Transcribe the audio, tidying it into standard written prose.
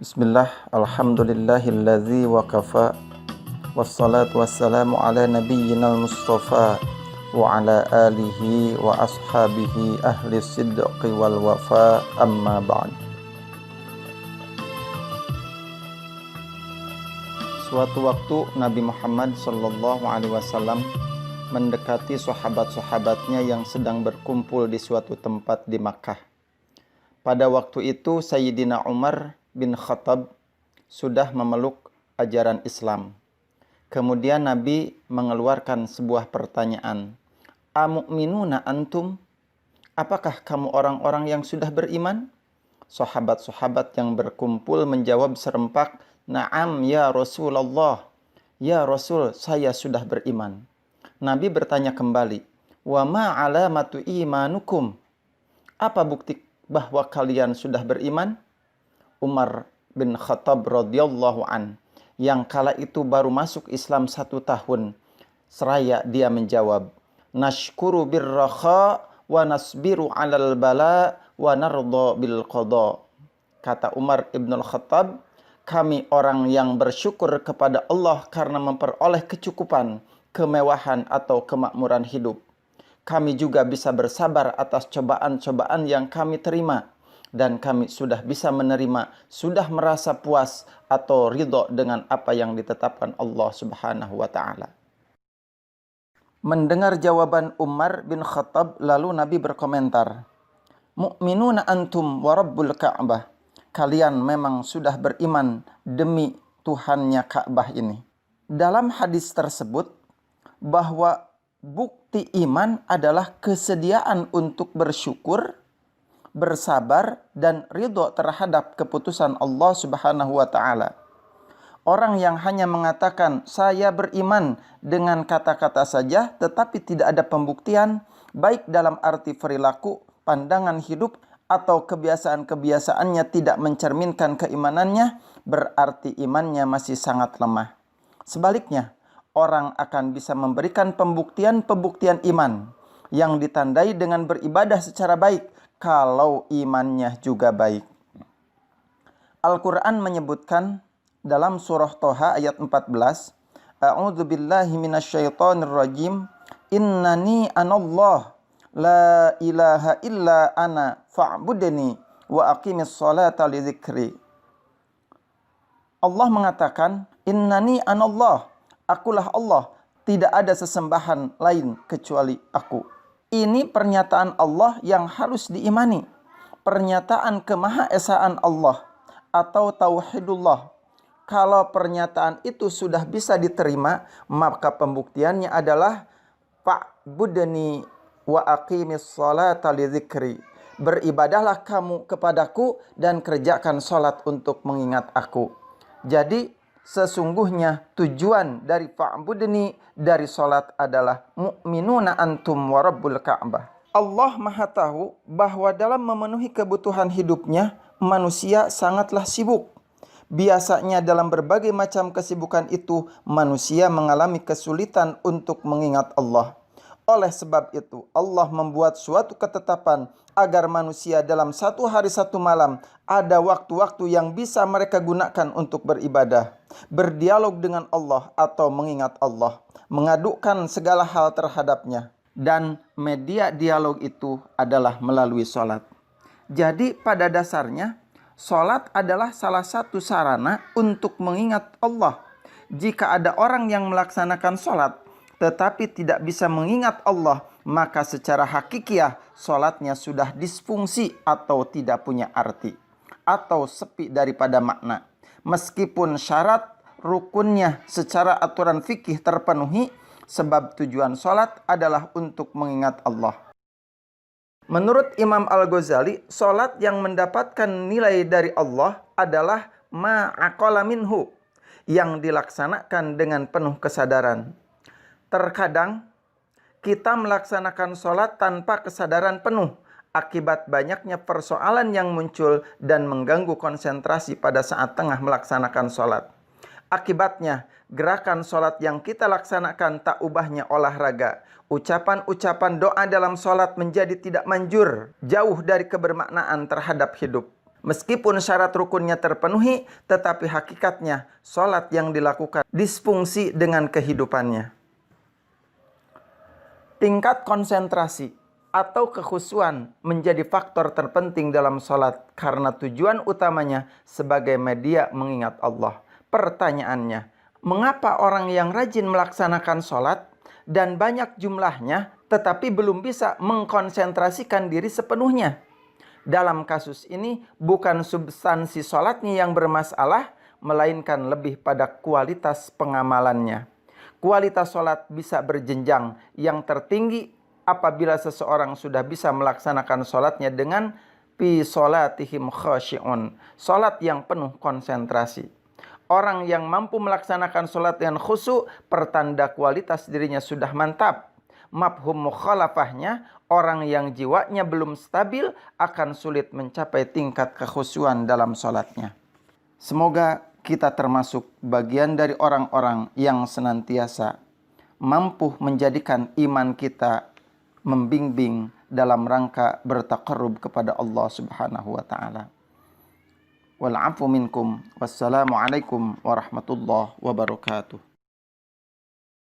Bismillah, alhamdulillahilladzi wa kafa. Wassalatu wassalamu ala nabiyyinal mustafa wa ala alihi wa ashabihi ahli sidqi wal wafa, amma ba'd. Suatu waktu Nabi Muhammad sallallahu alaihi wasallam mendekati sahabat-sahabatnya yang sedang berkumpul di suatu tempat di Makkah. Pada waktu itu Sayyidina Umar bin Khattab sudah memeluk ajaran Islam. Kemudian Nabi mengeluarkan sebuah pertanyaan. Amu'minuna antum? Apakah kamu orang-orang yang sudah beriman? Sahabat-sahabat yang berkumpul menjawab serempak, Na'am ya Rasulullah. Ya Rasul, saya sudah beriman. Nabi bertanya kembali, Wa ma alamatu imanukum? Apa bukti bahwa kalian sudah beriman? Umar bin Khattab radhiyallahu an, yang kala itu baru masuk Islam 1 tahun, seraya dia menjawab, Nashkuru birrakha wa nasbiru alal bala wa narda bil qada. Kata Umar bin Khattab, kami orang yang bersyukur kepada Allah karena memperoleh kecukupan, kemewahan atau kemakmuran hidup. Kami juga bisa bersabar atas cobaan-cobaan yang kami terima. Dan kami sudah bisa menerima, sudah merasa puas atau ridho dengan apa yang ditetapkan Allah Subhanahu wa ta'ala. Mendengar jawaban Umar bin Khattab, lalu Nabi berkomentar, Mu'minuna antum wa rabbul Ka'bah. Kalian memang sudah beriman demi Tuhannya Ka'bah ini. Dalam hadis tersebut, bahwa bukti iman adalah kesediaan untuk bersyukur, bersabar, dan ridho terhadap keputusan Allah Subhanahu wa ta'ala. Orang yang hanya mengatakan saya beriman dengan kata-kata saja tetapi tidak ada pembuktian baik dalam arti perilaku, pandangan hidup atau kebiasaan-kebiasaannya tidak mencerminkan keimanannya, berarti imannya masih sangat lemah. Sebaliknya, orang akan bisa memberikan pembuktian-pembuktian iman yang ditandai dengan beribadah secara baik kalau imannya juga baik. Al-Quran menyebutkan dalam surah Toha ayat 14, A'udzu billahi minasyaitonir rajim, Innani anallah, la ilaha illa ana fa'budni wa aqimis salata li dzikri. Allah mengatakan, Innani anallah, akulah Allah, tidak ada sesembahan lain kecuali aku. Ini pernyataan Allah yang harus diimani. Pernyataan kemahaesaan Allah atau tauhidullah. Kalau pernyataan itu sudah bisa diterima, maka pembuktiannya adalah fa'budni wa aqimis salata li dzikri. Beribadahlah kamu kepadaku dan kerjakan salat untuk mengingat aku. Jadi sesungguhnya tujuan dari fa'budni, dari salat adalah mu'minuna antum wa rabbul Ka'bah. Allah Maha tahu bahwa dalam memenuhi kebutuhan hidupnya, manusia sangatlah sibuk. Biasanya dalam berbagai macam kesibukan itu, manusia mengalami kesulitan untuk mengingat Allah. Oleh sebab itu, Allah membuat suatu ketetapan agar manusia dalam 1 hari 1 malam ada waktu-waktu yang bisa mereka gunakan untuk beribadah, berdialog dengan Allah atau mengingat Allah, mengadukan segala hal terhadapnya. Dan media dialog itu adalah melalui sholat. Jadi pada dasarnya, sholat adalah salah satu sarana untuk mengingat Allah. Jika ada orang yang melaksanakan sholat, tetapi tidak bisa mengingat Allah, maka secara hakikiah sholatnya sudah disfungsi atau tidak punya arti, atau sepi daripada makna. Meskipun syarat rukunnya secara aturan fikih terpenuhi, sebab tujuan sholat adalah untuk mengingat Allah. Menurut Imam Al-Ghazali, sholat yang mendapatkan nilai dari Allah adalah ma'aqala minhu, yang dilaksanakan dengan penuh kesadaran. Terkadang kita melaksanakan sholat tanpa kesadaran penuh akibat banyaknya persoalan yang muncul dan mengganggu konsentrasi pada saat tengah melaksanakan sholat. Akibatnya, gerakan sholat yang kita laksanakan tak ubahnya olahraga. Ucapan-ucapan doa dalam sholat menjadi tidak manjur, jauh dari kebermaknaan terhadap hidup. Meskipun syarat rukunnya terpenuhi, tetapi hakikatnya sholat yang dilakukan disfungsi dengan kehidupannya. Tingkat konsentrasi atau kekhusyuan menjadi faktor terpenting dalam sholat karena tujuan utamanya sebagai media mengingat Allah. Pertanyaannya, mengapa orang yang rajin melaksanakan sholat dan banyak jumlahnya tetapi belum bisa mengkonsentrasikan diri sepenuhnya? Dalam kasus ini bukan substansi sholatnya yang bermasalah, melainkan lebih pada kualitas pengamalannya. Kualitas sholat bisa berjenjang. Yang tertinggi apabila seseorang sudah bisa melaksanakan sholatnya dengan fi sholatihim khasyi'un, sholat yang penuh konsentrasi. Orang yang mampu melaksanakan sholat dengan khusyuk, pertanda kualitas dirinya sudah mantap. Mafhum mukhalafahnya, orang yang jiwanya belum stabil akan sulit mencapai tingkat kekhusyuan dalam sholatnya. Semoga kita termasuk bagian dari orang-orang yang senantiasa mampu menjadikan iman kita membimbing dalam rangka bertaqarrub kepada Allah Subhanahu wa taala. Wal 'afu minkum. Wassalamualaikum warahmatullahi wabarakatuh.